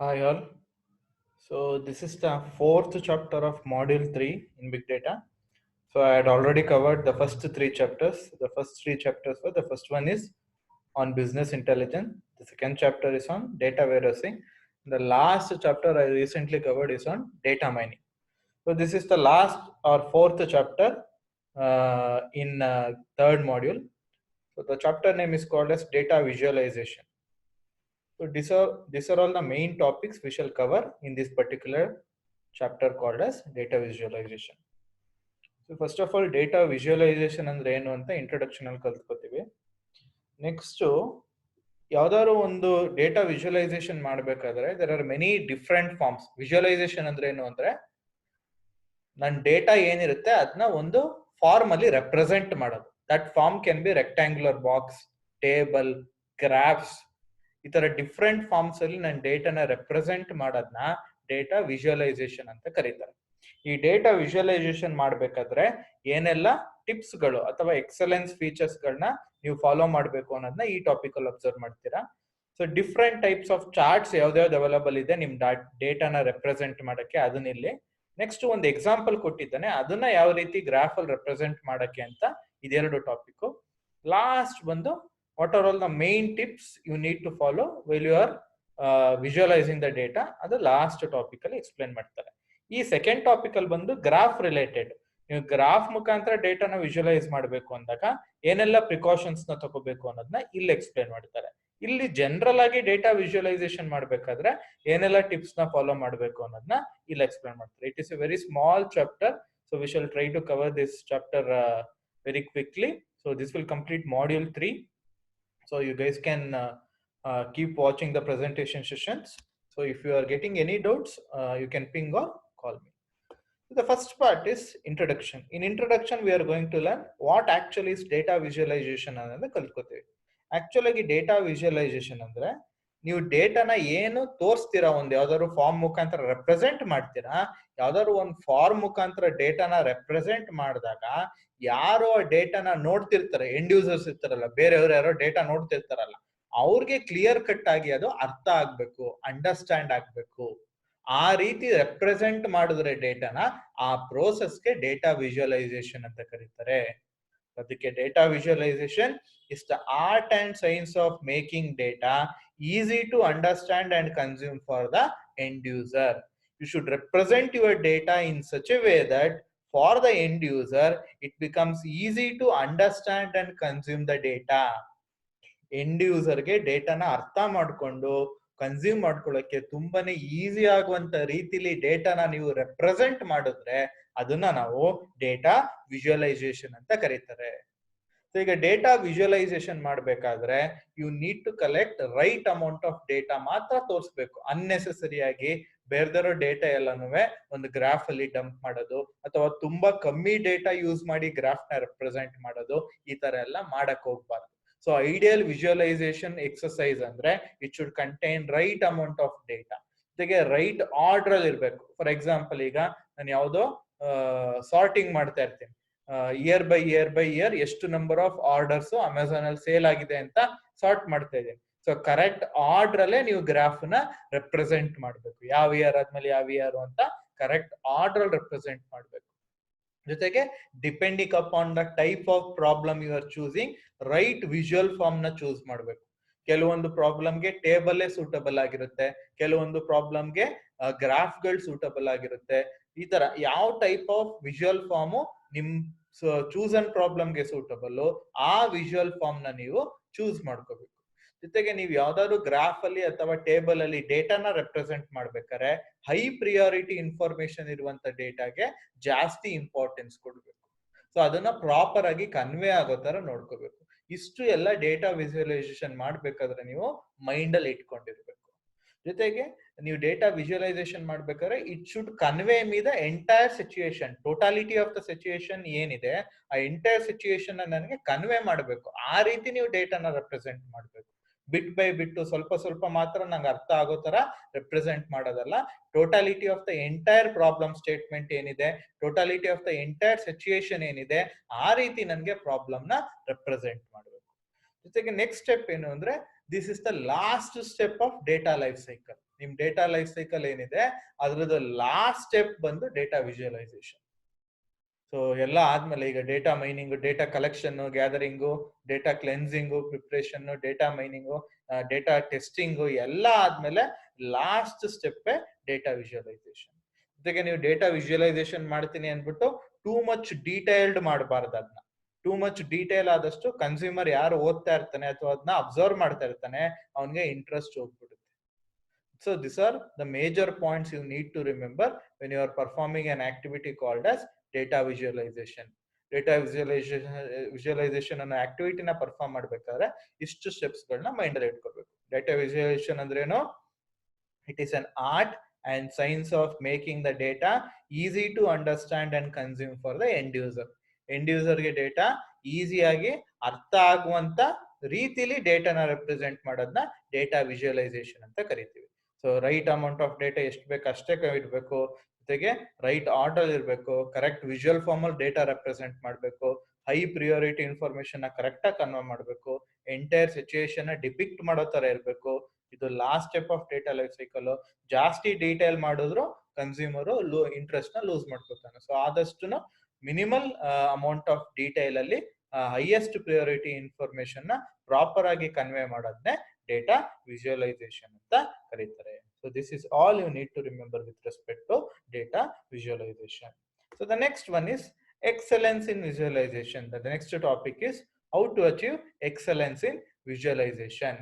Hi all. So this is the fourth chapter of module 3 in big data. So I had already covered the first three chapters. The first three chapters were, the first one is on business intelligence. The second chapter is on data warehousing. The last chapter I recently covered is on data mining. So this is the last or fourth chapter in third module. So the chapter name is called as data visualization. So these are all the main topics we shall cover in this particular chapter called as data visualization. So first of all, data visualization ಅಂದ್ರೆ ಏನು ಅಂತ introduction ಅಲ್ಲಿ ಕಲ್ತ್ಕೋತೀವಿ. Next ಯಾವ್ದಾದ್ರು ಒಂದು data visualisation ಮಾಡಬೇಕಾದ್ರೆ there are many different forms. Visualisation ಅಂದ್ರೆ ಏನು ಅಂದ್ರೆ ನನ್ನ ಡೇಟಾ ಏನಿರುತ್ತೆ ಅದನ್ನ ಒಂದು ಫಾರ್ಮ್ ಅಲ್ಲಿ ರೆಪ್ರೆಸೆಂಟ್ ಮಾಡೋದು. That form can be rectangular box, table, graphs, ಈ ತರ ಡಿಫ್ರೆಂಟ್ ಫಾರ್ಮ್ಸ್ ಅಲ್ಲಿ ನನ್ನ ಡೇಟಾನ ರೆಪ್ರೆಸೆಂಟ್ ಮಾಡೋದನ್ನ ಡೇಟಾ ವಿಜುವಲೈಸೇಷನ್ ಅಂತ ಕರೀತಾರೆ. ಈ ಡೇಟಾ ವಿಜುವಲೈಸೇಷನ್ ಮಾಡ್ಬೇಕಾದ್ರೆ ಏನೆಲ್ಲ ಟಿಪ್ಸ್ ಗಳು ಅಥವಾ ಎಕ್ಸಲೆನ್ಸ್ ಫೀಚರ್ಸ್ ಗಳನ್ನ ನೀವು ಫಾಲೋ ಮಾಡಬೇಕು ಅನ್ನೋದನ್ನ ಈ ಟಾಪಿಕ್ ಅಲ್ಲಿ ಅಬ್ಸರ್ವ್ ಮಾಡ್ತೀರಾ. So different types of charts ಯಾವ್ದಾವ್ದು ಅವೈಲಬಲ್ ಇದೆ ನಿಮ್ ಡೇಟಾನ ರೆಪ್ರೆಸೆಂಟ್ ಮಾಡಕ್ಕೆ, ಅದನ್ನ ಇಲ್ಲಿ ನೆಕ್ಸ್ಟ್ ಒಂದು ಎಕ್ಸಾಂಪಲ್ ಕೊಟ್ಟಿದ್ದಾನೆ, ಅದನ್ನ ಯಾವ ರೀತಿ ಗ್ರಾಫ್ ಅಲ್ಲಿ ರೆಪ್ರೆಸೆಂಟ್ ಮಾಡಕ್ಕೆ ಅಂತ ಇದೆರಡು ಟಾಪಿಕ್. ಲಾಸ್ಟ್ ಬಂದು what are all the main tips you need to follow while you are visualizing the data, ಅದು ಲಾಸ್ಟ್ ಟಾಪಿಕ್ ಅಲ್ಲಿ ಎಕ್ಸ್ಪ್ಲೇನ್ ಮಾಡ್ತಾರೆ. ಈ ಸೆಕೆಂಡ್ ಟಾಪಿಕ್ ಅಲ್ಲಿ ಬಂದು ಗ್ರಾಫ್ ರಿಲೇಟೆಡ್. ನೀವು ಗ್ರಾಫ್ ಮುಖಾಂತರ ಡೇಟಾನ ವಿಜುವಲೈಸ್ ಮಾಡಬೇಕು ಅಂದಾಗ ಏನೆಲ್ಲ ಪ್ರಿಕಾಷನ್ಸ್ ನ ತಗೋಬೇಕು ಅನ್ನೋದನ್ನ ಇಲ್ಲಿ ಎಕ್ಸ್ಪ್ಲೇನ್ ಮಾಡ್ತಾರೆ. ಇಲ್ಲಿ ಜನರಲ್ ಆಗಿ ಡೇಟಾ ವಿಜುವಲೈಸೇಷನ್ ಮಾಡ್ಬೇಕಾದ್ರೆ ಏನೆಲ್ಲ ಟಿಪ್ಸ್ ನ ಫಾಲೋ ಮಾಡಬೇಕು ಅನ್ನೋದನ್ನ ಇಲ್ಲಿ ಎಕ್ಸ್ಪ್ಲೇನ್ ಮಾಡ್ತಾರೆ. It is a very small chapter, so we shall try to cover this chapter very quickly. So this will complete module 3. So you guys can keep watching the presentation sessions. So if you are getting any doubts, you can ping or call me. So the first part is introduction. In introduction, we are going to learn what actually is data visualization ಅನ್ನೋದನ್ನ ಕಲ್ತ್ಕೋತೀವಿ. Actually data visualisation ಅಂದ್ರೆ ನೀವು ಡೇಟಾನ ಏನು ತೋರಿಸ್ತೀರಾ, ಒಂದು ಯಾವ್ದಾದ್ರು form ಮುಖಾಂತರ represent ಮಾಡ್ತೀರಾ, ಯಾವ್ದಾದ್ರು ಒಂದು ಫಾರ್ಮ್ ಮುಖಾಂತರ ಡೇಟಾನ ರೆಪ್ರೆಸೆಂಟ್ ಮಾಡಿದಾಗ ಯಾರು ಆ ಡೇಟಾನ ನೋಡ್ತಿರ್ತಾರೆ, ಎಂಡ್ ಯೂಸರ್ಸ್ ಇರ್ತಾರಲ್ಲ, ಬೇರೆಯವ್ರು ಯಾರೋ ಡೇಟಾ ನೋಡ್ತಿರ್ತಾರಲ್ಲ, ಅವ್ರಿಗೆ ಕ್ಲಿಯರ್ ಕಟ್ ಆಗಿ ಅದು ಅರ್ಥ ಆಗ್ಬೇಕು, ಅಂಡರ್ಸ್ಟ್ಯಾಂಡ್ ಆಗ್ಬೇಕು. ಆ ರೀತಿ ರೆಪ್ರೆಸೆಂಟ್ ಮಾಡಿದ್ರೆ ಡೇಟಾನ, ಆ ಪ್ರೋಸೆಸ್ಗೆ ಡೇಟಾ ವಿಜುವಲೈಸೇಷನ್ ಅಂತ ಕರೀತಾರೆ. ಅದಕ್ಕೆ data visualisation is the art and science of making data easy to understand and consume for the end user. You should represent your data in such a way that for the end user it becomes easy to understand and consume the data. End ಯೂಸರ್ಗೆ ಡೇಟಾನ ಅರ್ಥ ಮಾಡಿಕೊಂಡು consume ಮಾಡ್ಕೊಳ್ಳೋಕೆ ತುಂಬಾನೇ easy ಆಗುವಂತ ರೀತಿಲಿ ಡೇಟಾನ ನೀವು represent ಮಾಡಿದ್ರೆ ಅದನ್ನ ನಾವು ಡೇಟಾ ವಿಜುವಲೈಸೇಷನ್ ಅಂತ ಕರೀತಾರೆ. ಸೊ ಈಗ ಡೇಟಾ ವಿಜುವಲೈಸೇಷನ್ ಮಾಡ್ಬೇಕಾದ್ರೆ you need to collect right amount of data ಮಾತ್ರ ತೋರಿಸ್ಬೇಕು. ಅನ್ನೆಸೆಸರಿಯಾಗಿ ಬೇರೆದಿರೋ ಡೇಟಾ ಎಲ್ಲಾನು ಒಂದು ಗ್ರಾಫ್ ಅಲ್ಲಿ ಡಂಪ್ ಮಾಡೋದು ಅಥವಾ ತುಂಬಾ ಕಮ್ಮಿ ಡೇಟಾ ಯೂಸ್ ಮಾಡಿ ಗ್ರಾಫ್ ನ ರೆಪ್ರೆಸೆಂಟ್ ಮಾಡೋದು, ಈ ತರ ಎಲ್ಲ ಮಾಡಕ್ ಹೋಗ್ಬಾರ್ದು. ಸೊ ಐಡಿಯಲ್ ವಿಜುವಲೈಸೇಷನ್ ಎಕ್ಸರ್ಸೈಸ್ ಅಂದ್ರೆ it should contain right amount of data, ಜೊತೆಗೆ ರೈಟ್ ಆರ್ಡರ್ ಅಲ್ಲಿ ಇರ್ಬೇಕು. ಫಾರ್ ಎಕ್ಸಾಂಪಲ್, ಈಗ ನಾನು ಯಾವ್ದೋ ಸಾರ್ಟಿಂಗ್ ಮಾಡ್ತಾ ಇರ್ತೀನಿ, ಇಯರ್ ಬೈ ಇಯರ್ ಎಷ್ಟು ನಂಬರ್ ಆಫ್ ಆರ್ಡರ್ಸ್ ಅಮೆಝಾನ್ ಅಲ್ಲಿ ಸೇಲ್ ಆಗಿದೆ ಅಂತ ಸಾರ್ಟ್ ಮಾಡ್ತಾ ಇದ್ದೀನಿ. ಸೊ ಕರೆಕ್ಟ್ ಆರ್ಡರ್ ಅಲ್ಲೇ ನೀವು ಗ್ರಾಫ್ ನ ರೆಪ್ರೆಸೆಂಟ್ ಮಾಡ್ಬೇಕು. ಯಾವ ಇಯರ್ ಆದ್ಮೇಲೆ ಯಾವ ಇಯರ್ ಅಂತ ಕರೆಕ್ಟ್ ಆರ್ಡರ್ ರೆಪ್ರೆಸೆಂಟ್ ಮಾಡ್ಬೇಕು. ಜೊತೆಗೆ depending upon the type of problem you are choosing, right visual form ನ ಚೂಸ್ ಮಾಡ್ಬೇಕು. ಕೆಲವೊಂದು ಪ್ರಾಬ್ಲಮ್ಗೆ ಟೇಬಲ್ ಸೂಟಬಲ್ ಆಗಿರುತ್ತೆ, ಕೆಲವೊಂದು ಪ್ರಾಬ್ಲಮ್ಗೆ ಗ್ರಾಫ್ ಗಳು ಸೂಟಬಲ್ ಆಗಿರುತ್ತೆ. ಈ ತರ ಯಾವ ಟೈಪ್ ಆಫ್ ವಿಜುವಲ್ ಫಾರ್ಮ್ ನಿಮ್ ಚೂಸನ್ ಪ್ರಾಬ್ಲಮ್ಗೆ ಸೂಟಬಲ್, ಆ ವಿಜುವಲ್ ಫಾರ್ಮ್ ನ ನೀವು ಚೂಸ್ ಮಾಡ್ಕೋಬೇಕು. ಜೊತೆಗೆ ನೀವು ಯಾವ್ದಾದ್ರು ಗ್ರಾಫ್ ಅಲ್ಲಿ ಅಥವಾ ಟೇಬಲ್ ಅಲ್ಲಿ ಡೇಟಾನ ರೆಪ್ರೆಸೆಂಟ್ ಮಾಡ್ಬೇಕಾದ್ರೆ ಹೈ ಪ್ರಿಯಾರಿಟಿ ಇನ್ಫಾರ್ಮೇಶನ್ ಇರುವಂತ ಡೇಟಾಗೆ ಜಾಸ್ತಿ ಇಂಪಾರ್ಟೆನ್ಸ್ ಕೊಡ್ಬೇಕು. ಸೊ ಅದನ್ನ ಪ್ರಾಪರ್ ಆಗಿ ಕನ್ವೆ ಆಗೋ ತರ ನೋಡ್ಕೋಬೇಕು. ಇಷ್ಟು ಎಲ್ಲ ಡೇಟಾ ವಿಜುವಲೈಸೇಷನ್ ಮಾಡ್ಬೇಕಾದ್ರೆ ನೀವು ಮೈಂಡ್ ಅಲ್ಲಿ ಇಟ್ಕೊಂಡಿರ್ಬೇಕು. ಜೊತೆಗೆ ನೀವು ಡೇಟಾ ವಿಜುವಲೈಸೇಷನ್ ಮಾಡ್ಬೇಕಾದ್ರೆ it should convey me the entire situation, totality of the situation ಏನಿದೆ ಆ ಎಂಟೈರ್ ಸಿಚುಯೇಷನ್ ನನಗೆ ಕನ್ವೆ ಮಾಡಬೇಕು. ಆ ರೀತಿ ನೀವು ಡೇಟಾನ ರೆಪ್ರೆಸೆಂಟ್ ಮಾಡ್ಬೇಕು. ಬಿಟ್ ಬೈ ಬಿಟ್ಟು ಸ್ವಲ್ಪ ಸ್ವಲ್ಪ ಮಾತ್ರ ನಂಗೆ ಅರ್ಥ ಆಗೋ ತರ ರೆಪ್ರೆಸೆಂಟ್ ಮಾಡೋದಲ್ಲ. Totality of the entire problem statement ಏನಿದೆ, totality of the entire situation ಏನಿದೆ, ಆ ರೀತಿ ನನಗೆ ಪ್ರಾಬ್ಲಮ್ ನ ರೆಪ್ರೆಸೆಂಟ್ ಮಾಡಬೇಕು. ಜೊತೆಗೆ ನೆಕ್ಸ್ಟ್ ಸ್ಟೆಪ್ ಏನು ಅಂದ್ರೆ, this is the last step of data life cycle. ನಿಮ್ ಡೇಟಾ ಲೈಫ್ ಸೈಕಲ್ ಏನಿದೆ ಅದ್ರದ್ದು ಲಾಸ್ಟ್ ಸ್ಟೆಪ್ ಬಂದು ಡೇಟಾ ವಿಜುವಲೈಸೇಷನ್. ಸೊ ಎಲ್ಲ ಆದ್ಮೇಲೆ ಈಗ data mining, data collection, gathering, data cleansing, preparation, data mining, data testing ಎಲ್ಲ ಆದ್ಮೇಲೆ ಲಾಸ್ಟ್ ಸ್ಟೆಪ್ ಡೇಟಾ ವಿಜುವಲೈಸೇಷನ್. ಜೊತೆಗೆ ನೀವು ಡೇಟಾ ವಿಜುವಲೈಸೇಷನ್ ಮಾಡ್ತೀನಿ ಅಂದ್ಬಿಟ್ಟು ಟೂ ಮಚ್ ಡೀಟೈಲ್ಡ್ ಮಾಡಬಾರ್ದು. ಅದನ್ನ ಟೂ ಮಚ್ ಡೀಟೇಲ್ ಆದಷ್ಟು ಕನ್ಸ್ಯೂಮರ್ ಯಾರು ಓದ್ತಾ ಇರ್ತಾನೆ ಅಥವಾ ಅದನ್ನ ಅಬ್ಸರ್ವ್ ಮಾಡ್ತಾ ಇರ್ತಾನೆ ಅವನಿಗೆ ಇಂಟ್ರೆಸ್ಟ್ ಹೋಗ್ಬಿಡುತ್ತೆ. So these are the major points you need to remember when you are performing an activity called as data visualization. Data visualization ಅನ್ನೋ ಆಕ್ಟಿವಿಟಿನ ಪರ್ಫಾರ್ಮ್ ಮಾಡ್ಬೇಕಾದ್ರೆ ಇಷ್ಟು ಸ್ಟೆಪ್ಸ್ ಗಳನ್ನ ಮೈಂಡ್ ಅಲ್ಲಿ ಇಟ್ಕೋಬೇಕು. ಡೇಟಾ ವಿಜುವಲೈಸೇಷನ್ ಅಂದ್ರೇನು? It is an art and science of making the data easy to understand and consume for the end user. End ಯೂಸರ್ಗೆ data ಈಸಿಯಾಗಿ ಅರ್ಥ ಆಗುವಂತ ರೀತಿಲಿ ಡೇಟಾನ ರೆಪ್ರೆಸೆಂಟ್ ಮಾಡೋದನ್ನ ಡೇಟಾ ವಿಜುವಲೈಸೇಷನ್ ಅಂತ ಕರಿತೀವಿ. So right amount of data ಎಷ್ಟು ಬೇಕು ಅಷ್ಟೇ ಇಡಬೇಕು, ಜೊತೆಗೆ ರೈಟ್ ಆರ್ಡರ್ ಇರಬೇಕು, ಕರೆಕ್ಟ್ ವಿಜುವಲ್ ಫಾರ್ಮ್ ಅಲ್ಲಿ ಡೇಟಾ ರೆಪ್ರೆಸೆಂಟ್ ಮಾಡಬೇಕು, ಹೈ ಪ್ರಿಯಾರಿಟಿ ಇನ್ಫಾರ್ಮೇಶನ್ ಕರೆಕ್ಟ್ ಆಗಿ ಕನ್ವೇ ಮಾಡಬೇಕು, ಎಂಟೈರ್ ಸಿಚುಯೇಷನ್ ಡಿಪಿಕ್ಟ್ ಮಾಡೋ ತರ ಇರಬೇಕು. ಇದು last step of data life cycle. ಜಾಸ್ತಿ ಡೀಟೇಲ್ ಮಾಡಿದ್ರು ಕನ್ಸ್ಯೂಮರ್ ಇಂಟ್ರೆಸ್ಟ್ ನ ಲೂಸ್ ಮಾಡ್ಕೊತಾನೆ. ಸೊ ಆದಷ್ಟು ಮಿನಿಮಲ್ ಅಮೌಂಟ್ ಆಫ್ ಡೀಟೇಲ್ ಅಲ್ಲಿ ಹೈಯೆಸ್ಟ್ ಪ್ರಿಯಾರಿಟಿ ಇನ್ಫಾರ್ಮೇಶನ್ ನ ಪ್ರಾಪರ್ ಆಗಿ ಕನ್ವೆ ಮಾಡೋದನ್ನೇ ಡೇಟಾ ವಿಜುವಲೈಸೇಷನ್ ಅಂತ ಕರೀತಾರೆ. So this is all you need to remember with respect to data visualisation. So the next one is excellence in visualization. The next topic is how to achieve excellence in visualization.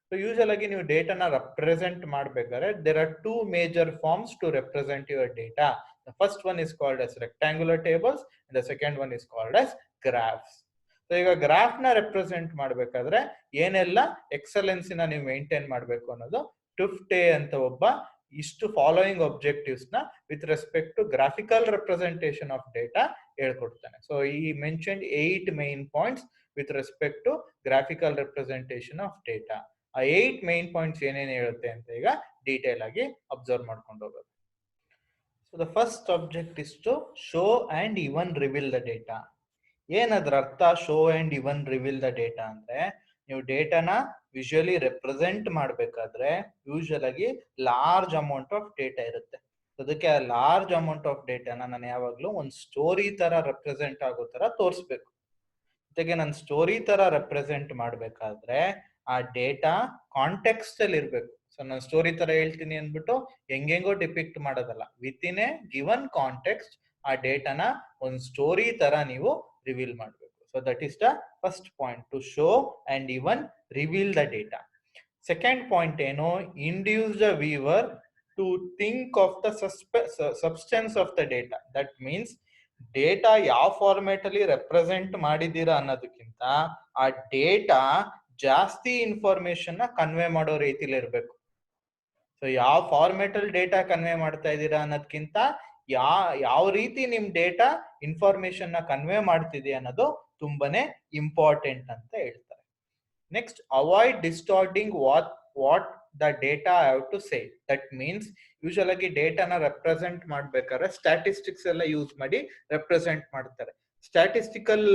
So usually ನೀವು ಡೇಟಾನ represent ಮಾಡಬೇಕಾದ್ರೆ there are two major forms to represent your data. The first one is called as rectangular tables and the second one is called as graphs. So ಈಗ graph ನ represent ಮಾಡಬೇಕಾದ್ರೆ ಏನೆಲ್ಲ excellence ನ ನೀವು maintain ಮಾಡಬೇಕು ಅನ್ನೋದು ಟುಫ್ಟೆ ಅಂತ ಒಬ್ಬ ಇಷ್ಟು ಫಾಲೋಯಿಂಗ್ ಒಬ್ಜೆಕ್ಟಿವ್ಸ್ ನ with respect to graphical representation of data ಹೇಳ್ಕೊಡ್ತಾನೆ. ಸೊ ಈ mentioned 8 main points with respect to graphical representation of data. ಆ 8 ಮೇನ್ ಪಾಯಿಂಟ್ಸ್ ಏನೇನು ಹೇಳುತ್ತೆ ಅಂತ ಈಗ ಡೀಟೇಲ್ ಆಗಿ ಅಬ್ಸರ್ವ್ ಮಾಡ್ಕೊಂಡು ಹೋಗೋದು. So the first object is to show and even reveal the data. ಏನದ್ರ ಅರ್ಥ show and even reveal the data ಅಂದ್ರೆ, ನೀವು ಡೇಟಾನ ವಿಜುವಲಿ ರೆಪ್ರೆಸೆಂಟ್ ಮಾಡ್ಬೇಕಾದ್ರೆ ಯೂಶುವಲ್ ಆಗಿ ಲಾರ್ಜ್ ಅಮೌಂಟ್ ಆಫ್ ಡೇಟಾ ಇರುತ್ತೆ. ಅದಕ್ಕೆ ಆ ಲಾರ್ಜ್ ಅಮೌಂಟ್ ಆಫ್ ಡೇಟಾನ ನಾನು ಯಾವಾಗ್ಲೂ ಒಂದು ಸ್ಟೋರಿ ತರ ರೆಪ್ರೆಸೆಂಟ್ ಆಗೋ ತರ ತೋರಿಸ್ಬೇಕು. ಜೊತೆಗೆ ನಾನು ಸ್ಟೋರಿ ತರ ರೆಪ್ರೆಸೆಂಟ್ ಮಾಡ್ಬೇಕಾದ್ರೆ ಆ ಡೇಟಾ ಕಾಂಟೆಕ್ಸ್ಟ್ ಅಲ್ಲಿ ಇರ್ಬೇಕು. ಸೊ ನಾನು ಸ್ಟೋರಿ ತರ ಹೇಳ್ತೀನಿ ಅಂದ್ಬಿಟ್ಟು ಹೆಂಗೆಂಗೋ ಡಿಪಿಕ್ಟ್ ಮಾಡೋದಲ್ಲ, with in a given context ಆ ಡೇಟಾನ ಒಂದು ಸ್ಟೋರಿ ತರ ನೀವು ರಿವೀಲ್ ಮಾಡಬೇಕು. So that is the first point, to show and even reveal the data. Second point ಏನು, induce the viewer to think of the substance of the data. That means data ಯಾವ format ಅಲ್ಲಿ represent ಮಾಡಿದೀರಾ ಅನ್ನೋದಕ್ಕಿಂತ ಆ data ಜಾಸ್ತಿ information ನ convey ಮಾಡೋ ರೀತಿಲಿ ಇರ್ಬೇಕು. ಸೊ ಯಾವ ಫಾರ್ಮೆಟ್ ಅಲ್ಲಿ ಡೇಟಾ ಕನ್ವೆ ಮಾಡ್ತಾ ಇದ್ದೀರಾ ಅನ್ನೋದಕ್ಕಿಂತ ಯಾವ ರೀತಿ ನಿಮ್ ಡೇಟಾ ಇನ್ಫಾರ್ಮೇಶನ್ ನ ಕನ್ವೆ ಮಾಡ್ತಿದೆ ಅನ್ನೋದು ತುಂಬಾನೇ ಇಂಪಾರ್ಟೆಂಟ್ ಅಂತ ಹೇಳ್ತಾರೆ. Next, avoid distorting what the data have to say. That means usual ಆಗಿ ಡೇಟಾನ ರೆಪ್ರೆಸೆಂಟ್ ಮಾಡ್ಬೇಕಾದ್ರೆ ಸ್ಟ್ಯಾಟಿಸ್ಟಿಕ್ಸ್ ಎಲ್ಲ ಯೂಸ್ ಮಾಡಿ ರೆಪ್ರೆಸೆಂಟ್ ಮಾಡ್ತಾರೆ. ಸ್ಟ್ಯಾಟಿಸ್ಟಿಕಲ್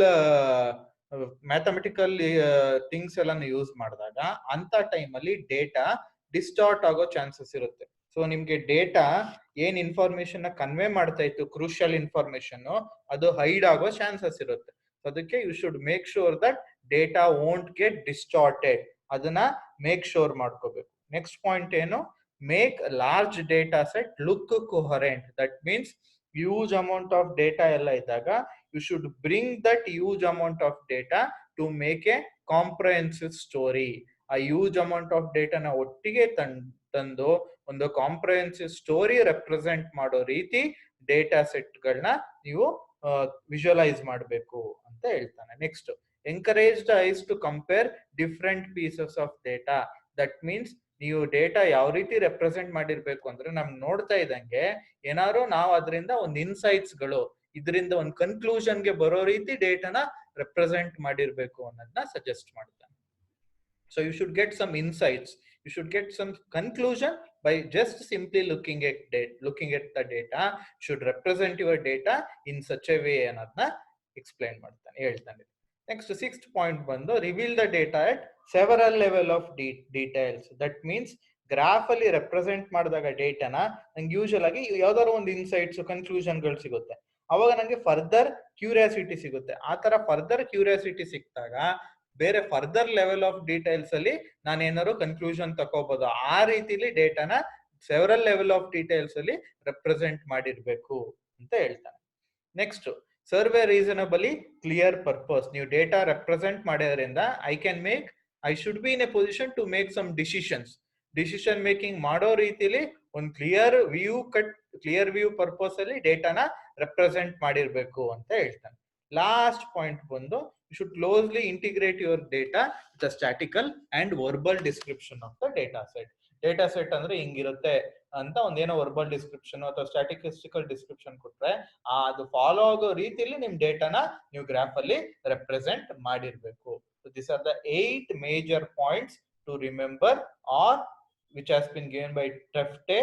ಮ್ಯಾಥಮೆಟಿಕಲ್ ಥಿಂಗ್ಸ್ ಎಲ್ಲ ಯೂಸ್ ಮಾಡಿದಾಗ ಅಂತ ಟೈಮಲ್ಲಿ ಡೇಟಾ ಡಿಸ್ಟಾರ್ಟ್ ಆಗೋ ಚಾನ್ಸಸ್ ಇರುತ್ತೆ. ಸೊ ನಿಮ್ಗೆ ಡೇಟಾ ಏನ್ ಇನ್ಫಾರ್ಮೇಶನ್ ನ ಕನ್ವೆ ಮಾಡ್ತಾ ಇತ್ತು, ಕ್ರೂಷಿಯಲ್ ಇನ್ಫಾರ್ಮೇಶನ್, ಅದು ಹೈಡ್ ಆಗೋ ಚಾನ್ಸಸ್ ಇರುತ್ತೆ. ಅದಕ್ಕೆ you should make sure that data won't get distorted. ಅದನ್ನ ಮೇಕ್ ಶೋರ್ ಮಾಡ್ಕೋಬೇಕು. ನೆಕ್ಸ್ಟ್ ಪಾಯಿಂಟ್ ಏನು, make large data set look coherent. That means huge amount of data ಎಲ್ಲ ಇದ್ದಾಗ you should bring that huge amount of data to make a comprehensive story. ಆ huge amount of ಡೇಟಾನ ಒಟ್ಟಿಗೆ ತಂದು ಒಂದು comprehensive story represent ಮಾಡೋ ರೀತಿ data ಸೆಟ್ಗಳನ್ನ ನೀವು ವಿಜುವಲೈಸ್ ಮಾಡಬೇಕು ಅಂತ ಹೇಳ್ತಾನೆ. Next, encourage the eyes to compare different pieces of data. That means ನೀವು ಡೇಟಾ ಯಾವ ರೀತಿ ರೆಪ್ರೆಸೆಂಟ್ ಮಾಡಿರ್ಬೇಕು ಅಂದ್ರೆ, ನಮ್ ನೋಡ್ತಾ ಇದ್ದಂಗೆ ಏನಾದ್ರು ನಾವು ಅದರಿಂದ ಒಂದು ಇನ್ಸೈಟ್ಸ್ ಗಳು, ಇದರಿಂದ ಒಂದು ಕನ್ಕ್ಲೂಷನ್ ಗೆ ಬರೋ ರೀತಿ ಡೇಟಾನ ರೆಪ್ರೆಸೆಂಟ್ ಮಾಡಿರ್ಬೇಕು ಅನ್ನೋದನ್ನ ಸಜೆಸ್ಟ್ ಮಾಡ್ತಾನೆ. So you should get some insights, you should get some conclusion by just simply looking at the data. Should represent your data in such a way ಅನ್ನೋದನ್ನ ಎಕ್ಸ್ಪ್ಲೈನ್ ಮಾಡ್ತಾನೆ, ಹೇಳ್ತಾನೆ. ನೆಕ್ಸ್ಟ್, ಸಿಕ್ಸ್ತ್ ಪಾಯಿಂಟ್ ಬಂದು reveal the data at several level of details. That means graph ಅಲ್ಲಿ represent ಮಾಡಿದಾಗ ಡೇಟಾನ ನಂಗೆ usual ಆಗಿ ಯಾವ್ದಾದ್ರು ಒಂದು ಇನ್ಸೈಟ್ಸ್ ಕನ್ಕ್ಲೂಷನ್ಗಳು ಸಿಗುತ್ತೆ. ಅವಾಗ ನಂಗೆ ಫರ್ದರ್ ಕ್ಯೂರಿಯಾಸಿಟಿ ಸಿಗುತ್ತೆ. ಆ ತರ ಫರ್ದರ್ ಕ್ಯೂರಿಯಾಸಿಟಿ ಸಿಕ್ತಾಗ ಬೇರೆ ಫರ್ದರ್ ಲೆವೆಲ್ ಆಫ್ ಡೀಟೇಲ್ಸ್ ಅಲ್ಲಿ ನಾನು ಏನಾದ್ರು ಕನ್ಕ್ಲೂಷನ್ ತಗೋಬಹುದು. ಆ ರೀತಿಲಿ ಡೇಟಾನ ಸೆವರಲ್ ಲೆವೆಲ್ ಆಫ್ ಡೀಟೇಲ್ಸ್ ಅಲ್ಲಿ ರೆಪ್ರೆಸೆಂಟ್ ಮಾಡಿರ್ಬೇಕು ಅಂತ ಹೇಳ್ತಾನೆ. Next, serve reasonably clear purpose. ನೀವು ಡೇಟಾ ರೆಪ್ರೆಸೆಂಟ್ ಮಾಡೋದ್ರಿಂದ I should be in a position to make some decision making ಮಾಡೋ ರೀತಿಲಿ ಒಂದು ಕ್ಲಿಯರ್ ವ್ಯೂ ಪರ್ಪಸ್ ಅಲ್ಲಿ ಡೇಟಾನ ರೆಪ್ರೆಸೆಂಟ್ ಮಾಡಿರ್ಬೇಕು ಅಂತ ಹೇಳ್ತಾನೆ. ಲಾಸ್ಟ್ ಪಾಯಿಂಟ್ ಬಂದು, you should closely integrate your data with a statistical and verbal description of the data set ಅಂದ್ರೆ ಹಿಂಗಿರುತ್ತೆ ಅಂತ ಒಂದೇನೋ ವರ್ಬಲ್ ಡಿಸ್ಕ್ರಿಪ್ಷನ್ ಅಥವಾ ಸ್ಟ್ಯಾಟಿಸ್ಟಿಕಲ್ ಡಿಸ್ಕ್ರಿಪ್ಷನ್ ಕೊಟ್ರೆ ಅದು ಫಾಲೋ ಆಗೋ ರೀತಿಯಲ್ಲಿ ನಿಮ್ ಡೇಟಾನ ನೀವು ಗ್ರಾಫ್ ಅಲ್ಲಿ ರೆಪ್ರೆಸೆಂಟ್ ಮಾಡಿರ್ಬೇಕು. This are the 8 major points to remember, or which has been given by Tefte,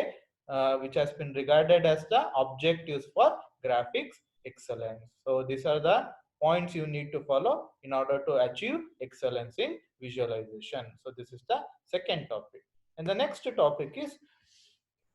which has been regarded as the objectives for graphics excellence. So these are the points you need to follow in order to achieve excellence in visualization. So this is the second topic. And the next topic is,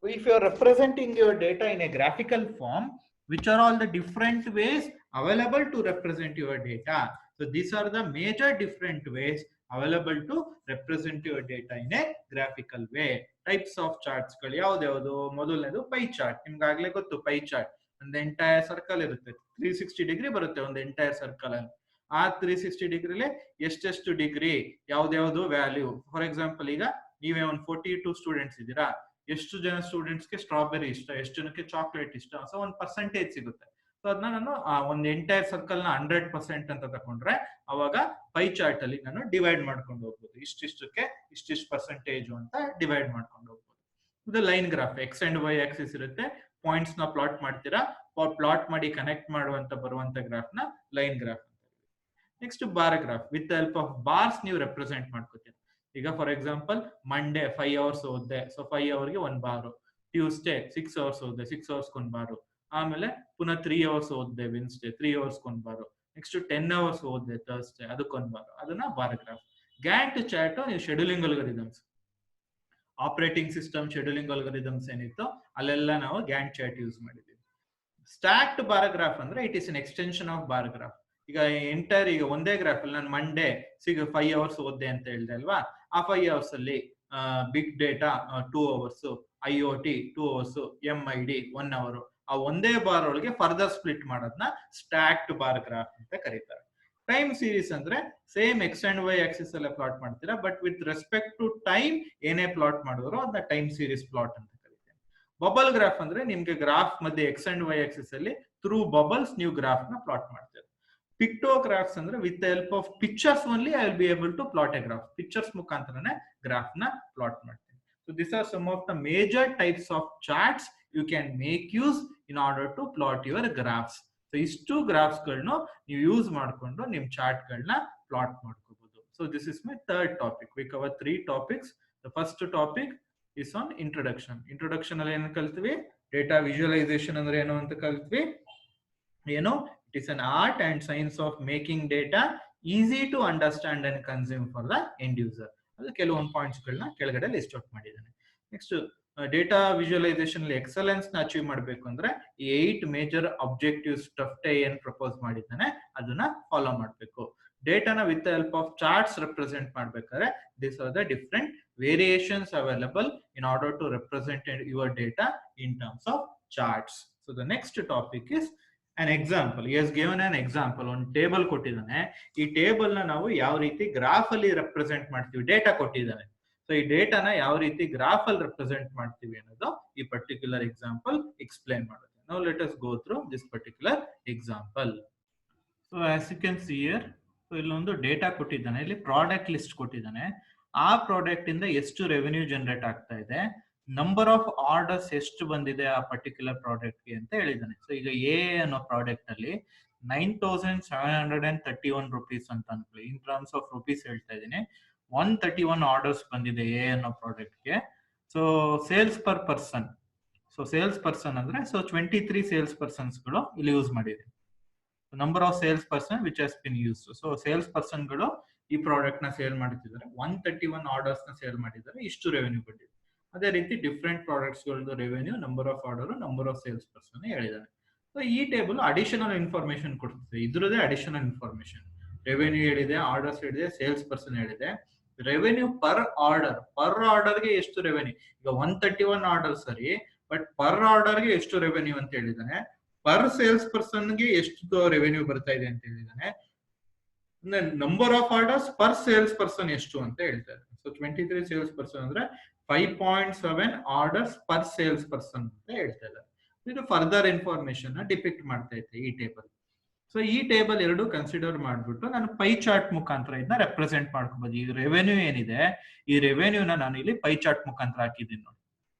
if you are representing your data in a graphical form, which are all the different ways available to represent your data? So these are the major different ways available to represent your data in a graphical way. Types of charts ಗಳು ಯಾವ್ದು? ಮೊದಲನೇದು pi chart. ನಿಮ್ಗೆ ಆಗ್ಲೇ ಗೊತ್ತು, pi chart ಒಂದು entire circle ಇರುತ್ತೆ, 360 degree ಬರುತ್ತೆ ಒಂದು ಎಂಟೈರ್ ಸರ್ಕಲ್ ಅಲ್ಲಿ. ಆ 360 ಡಿಗ್ರಿಲಿ ಎಷ್ಟೆಷ್ಟು ಡಿಗ್ರಿ, ಯಾವ್ದ್ಯಾವ್ದು ವ್ಯಾಲ್ಯೂ. ಫಾರ್ ಎಕ್ಸಾಂಪಲ್, ಈಗ ನೀವೇ ಒಂದು 42 ಸ್ಟೂಡೆಂಟ್ಸ್ ಇದ್ದೀರಾ, ಎಷ್ಟು ಜನ ಸ್ಟೂಡೆಂಟ್ಸ್ಗೆ ಸ್ಟ್ರಾಬೆರಿ ಇಷ್ಟ, ಎಷ್ಟು ಜನಕ್ಕೆ ಚಾಕ್ಲೇಟ್ ಇಷ್ಟ, ಸೊ ಒಂದು ಪರ್ಸೆಂಟೇಜ್ ಸಿಗುತ್ತೆ. ಸೊ ಅದನ್ನ ನಾನು ಒಂದು ಎಂಟೈರ್ ಸರ್ಕಲ್ ನ 100% ಅಂತ ತಗೊಂಡ್ರೆ ಅವಾಗ ಪೈ ಚಾರ್ಟ್ ಅಲ್ಲಿ ನಾನು ಡಿವೈಡ್ ಮಾಡ್ಕೊಂಡು ಹೋಗ್ಬೋದು. ಇಷ್ಟಿಷ್ಟಕ್ಕೆ ಇಷ್ಟಿಷ್ಟು ಪರ್ಸೆಂಟೇಜ್ ಅಂತ ಡಿವೈಡ್ ಮಾಡ್ಕೊಂಡು ಹೋಗ್ಬೋದು. ಇದು line graph, x and y axis ಇರುತ್ತೆ, ಪಾಯಿಂಟ್ಸ್ ನ ಪ್ಲಾಟ್ ಮಾಡ್ತೀರಾ, ಪ್ಲಾಟ್ ಮಾಡಿ ಕನೆಕ್ಟ್ ಮಾಡುವಂತ ಬರುವಂತ ಗ್ರಾಫ್ ನ ಲೈನ್ ಗ್ರಾಫ್ ಅಂತ. Next bar graph, with help of bars ನೀವು ರೆಪ್ರೆಸೆಂಟ್ ಮಾಡ್ಕೋತೀರಾ. ಈಗ ಫಾರ್ ಎಕ್ಸಾಂಪಲ್ ಮಂಡೇ 5 ಅವರ್ಸ್ ಓದ್ದೆ, ಸೊ 5 ಅವರ್ಗೆ 1 ಬಾರು. ಟ್ಯೂಸ್ಡೇ 6 ಅವರ್ಸ್ ಓದ್ದೆ, 6 ಅವರ್ಸ್ 1 ಬಾರು. ಆಮೇಲೆ ಪುನಃ 3 ಅವರ್ಸ್ ಓದ್ದೆ Wednesday, 3 hours 1 bar. Next 10 hours ಓದ್ದೆ ಥರ್ಸ್ಡೇ, ಅದಕ್ಕೊಂದು ಬಾರು. ಅದನ್ನ ಬಾರ್ ಗ್ರಾಫ್. ಗ್ಯಾಂಟ್ ಚಾರ್ಟ್ ನೀವು scheduling algorithms, operating system scheduling algorithms ಏನಿತ್ತು ಅಲ್ಲೆಲ್ಲ ನಾವು ಗ್ಯಾಂಟ್ ಚಾರ್ಟ್ ಯೂಸ್ ಮಾಡಿದ್ದೀವಿ. ಸ್ಟ್ಯಾಕ್ಡ್ ಬಾರ್ ಗ್ರಾಫ್ ಅಂದ್ರೆ it is an extension of bar graph. ಈಗ ಎಂಟೈರ್ ಈಗ ಒಂದೇ ಗ್ರಾಫ್ ಅಲ್ಲಿ ನಾನು ಮಂಡೇ 5 ಅವರ್ಸ್ ಓದ್ದೆ ಅಂತ ಹೇಳಿದೆ ಅಲ್ವಾ, ಆ 5 ಅವರ್ಸ್ ಅಲ್ಲಿ big data 2 hours, IoT 2 hours, MID 1 hour, ಆ ಒಂದೇ ಬಾರ್ ಒಳಗೆ ಫರ್ದರ್ ಸ್ಪ್ಲಿಟ್ ಮಾಡೋದನ್ನ ಸ್ಟ್ಯಾಕ್ಡ್ ಬಾರ್ ಗ್ರಾಫ್ ಅಂತ ಕರೀತಾರೆ. ಟೈಮ್ ಸೀರೀಸ್ ಅಂದ್ರೆ same x and y axis ಅಲ್ಲೇ ಪ್ಲಾಟ್ ಮಾಡ್ತೀರಾ, but with respect to time ಏನೇ ಪ್ಲಾಟ್ ಮಾಡಿದ್ರು ಅದನ್ನ ಟೈಮ್ ಸೀರೀಸ್ ಪ್ಲಾಟ್ ಅಂತ ಕರೀತಾರೆ. ಬಬಲ್ ಗ್ರಾಫ್ ಅಂದ್ರೆ ನಿಮ್ಗೆ ಗ್ರಾಫ್ ಮಧ್ಯೆ ಎಕ್ಸ್ ಅಂಡ್ ವೈ ಆಕ್ಸಿಸ್ ಅಲ್ಲಿ ಥ್ರೂ ಬಬಲ್ಸ್ ನೀವು ಗ್ರಾಫ್ ನ ಪ್ಲಾಟ್ ಮಾಡ್ತೀರಾ. ಪಿಕ್ಟೋಗ್ರಾಫ್ಸ್ ಅಂದ್ರೆ with help of pictures only I will be able to plot a graph. Pictures ಮುಖಾಂತರನೇ ಗ್ರಾಫ್ ನ ಪ್ಲಾಟ್ ಮಾಡ್ತೀನಿ. So this are some of the major types of charts you can make use in order to plot your graphs. So ಇಷ್ಟು graphs ಗಳನ್ನ ನೀವು use ಮಾಡಿಕೊಂಡು ನಿಮ್ chart ಗಳನ್ನ plot ಮಾಡ್ಕೋಬಹುದು. So this is my third topic. We cover 3 topics. The first topic is on introduction. Introduction ಅಲ್ಲಿ ಏನು ಕಲ್ತ್ವಿ? Data visualisation ಅಂದ್ರೆ ಏನು ಅಂತ ಕಲ್ತ್ವಿ. ಏನು? It is an art and science of making data easy to understand and consume for the end user. ಅದು ಕೆಲವೊಂದು points ಗಳನ್ನ ಕೆಳಗಡೆ ಲಿಸ್ಟ್ ಔಟ್ ಮಾಡಿದ್ದಾನೆ. ನೆಕ್ಸ್ಟ್, ಡೇಟಾ ವಿಜುವಲೈಸೇಷನ್ ಅಲ್ಲಿ ಎಕ್ಸಲೆನ್ಸ್ ನ ಅಚೀವ್ ಮಾಡಬೇಕು ಅಂದ್ರೆ ಈ 8 ಮೇಜರ್ ಅಬ್ಜೆಕ್ಟಿವ್ಸ್ ಟಫ್ಟೆ ಏನ್ ಪ್ರಪೋಸ್ ಮಾಡಿದ್ದಾನೆ ಅದನ್ನ ಫಾಲೋ ಮಾಡಬೇಕು. ಡೇಟಾನ with help of charts represent ಮಾಡ್ಬೇಕಾದ್ರೆ this are the different variations available in order to represent your data in terms of charts. So the next topic is an example. He has given an example. ಒಂದು table ಕೊಟ್ಟಿದ್ದಾನೆ. ಈ table ನ ನಾವು ಯಾವ ರೀತಿ graph ಅಲ್ಲಿ represent ಮಾಡ್ತೀವಿ, data ಕೊಟ್ಟಿದ್ದಾನೆ. ಸೊ ಈ ಡೇಟಾನ ಯಾವ ರೀತಿ ಗ್ರಾಫ್ ಅಲ್ಲಿ ರೆಪ್ರೆಸೆಂಟ್ ಮಾಡ್ತೀವಿ ಅನ್ನೋದು ಈ ಪರ್ಟಿಕ್ಯುಲರ್ ಎಕ್ಸಾಂಪಲ್ ಎಕ್ಸ್ಪ್ಲೈನ್ ಮಾಡುತ್ತೆ. Now let us go through this particular example. So as you can see here, so ಇಲ್ಲೊಂದು ಡೇಟಾ ಕೊಟ್ಟಿದ್ದಾನೆ, ಇಲ್ಲಿ ಪ್ರಾಡಕ್ಟ್ ಲಿಸ್ಟ್ ಕೊಟ್ಟಿದ್ದಾನೆ. ಆ ಪ್ರಾಡಕ್ಟ್ ಇಂದ ಎಷ್ಟು ರೆವೆನ್ಯೂ ಜನರೇಟ್ ಆಗ್ತಾ ಇದೆ, ನಂಬರ್ ಆಫ್ ಆರ್ಡರ್ಸ್ ಎಷ್ಟು ಬಂದಿದೆ ಆ ಪರ್ಟಿಕ್ಯುಲರ್ ಪ್ರಾಡಕ್ಟ್ ಗೆ ಅಂತ ಹೇಳಿದ್ದಾನೆ. ಸೊ ಈಗ ಎ ಅನ್ನೋ ಪ್ರಾಡಕ್ಟ್ ಅಲ್ಲಿ 9731 rupees ಅಂತ ಅನ್ಕೊಳ್ಳಿ. ಇನ್ ಟರ್ಮ್ಸ್ ಆಫ್ ರುಪೀಸ್ ಹೇಳ್ತಾ ಇದ್ದೀನಿ. 131 ಆರ್ಡರ್ಸ್ ಬಂದಿದೆ ಎ ಅನ್ನೋ ಪ್ರಾಡಕ್ಟ್ ಗೆ. So sales per person, so sales person ಅಂದ್ರೆ ಸೊ 23 ಸೇಲ್ಸ್ ಪರ್ಸನ್ಸ್ ಗಳು ಇಲ್ಲಿ ಯೂಸ್ ಮಾಡಿದೆ. Number of sales person which has been use. So sales person ಗಳು ಈ ಪ್ರಾಡಕ್ಟ್ ನ ಸೇಲ್ ಮಾಡ್ತಿದ್ದಾರೆ, 131 ಆರ್ಡರ್ಸ್ ನ ಸೇಲ್ ಮಾಡಿದ್ದಾರೆ, ಇಷ್ಟು ರೆವೆನ್ಯೂ ಬಂದಿದೆ. ಅದೇ ರೀತಿ ಡಿಫ್ರೆಂಟ್ ಪ್ರಾಡಕ್ಟ್ಸ್ ಗಳದ್ದು revenue, number of order, number of sales person ಹೇಳಿದ್ದಾನೆ. ಸೊ ಈ ಟೇಬಲ್ ಅಡಿಷನಲ್ ಇನ್ಫಾರ್ಮೇಶನ್ ಕೊಡ್ತದೆ, ಇದ್ರದೇ ಅಡಿಷನಲ್ ಇನ್ಫಾರ್ಮೇಶನ್. ರೆವೆನ್ಯೂ ಹೇಳಿದೆ, ಆರ್ಡರ್ಸ್ ಹೇಳಿದೆ, ಸೇಲ್ಸ್ ಪರ್ಸನ್ ಹೇಳಿದೆ. ರೆವೆನ್ಯೂ ಪರ್ ಆರ್ಡರ್ಗೆ ಎಷ್ಟು ರೆವೆನ್ಯೂ, ಈಗ 131 ಆರ್ಡರ್ ಸರಿ, ಬಟ್ ಪರ್ ಆರ್ಡರ್ಗೆ ಎಷ್ಟು ರೆವೆನ್ಯೂ ಅಂತ ಹೇಳಿದಾನೆ. ಪರ್ ಸೇಲ್ಸ್ ಪರ್ಸನ್ಗೆ ಎಷ್ಟು ರೆವೆನ್ಯೂ ಬರ್ತಾ ಇದೆ ಅಂತ ಹೇಳಿದಾನೆ. Number of orders per sales person ಎಷ್ಟು ಅಂತ ಹೇಳ್ತಾರೆ. ಸೊ 23 ಸೇಲ್ಸ್ ಪರ್ಸನ್ ಅಂದ್ರೆ 5.7 ಆರ್ಡರ್ಸ್ ಪರ್ ಸೇಲ್ಸ್ ಪರ್ಸನ್ ಅಂತ ಹೇಳ್ತಾ ಇದ್ದಾರೆ. ಇದು ಫರ್ದರ್ ಇನ್ಫಾರ್ಮೇಶನ್ ಡಿಪಿಕ್ಟ್ ಮಾಡ್ತಾ ಇತ್ತೆ ಈ ಟೇಬಲ್. ಸೊ ಈ ಟೇಬಲ್ ಎರಡು ಕನ್ಸಿಡರ್ ಮಾಡ್ಬಿಟ್ಟು ನಾನು ಪೈ ಚಾರ್ಟ್ ಮುಖಾಂತರ ಇದನ್ನ ರೆಪ್ರೆಸೆಂಟ್ ಮಾಡ್ಕೋಬಹುದು. ಈ ರೆವೆನ್ಯೂ ಏನಿದೆ, ಈ ರೆವೆನ್ಯೂನ ನಾನು ಇಲ್ಲಿ ಪೈ ಚಾರ್ಟ್ ಮುಖಾಂತರ ಹಾಕಿದ್ದೀನಿ ನೋಡಿ.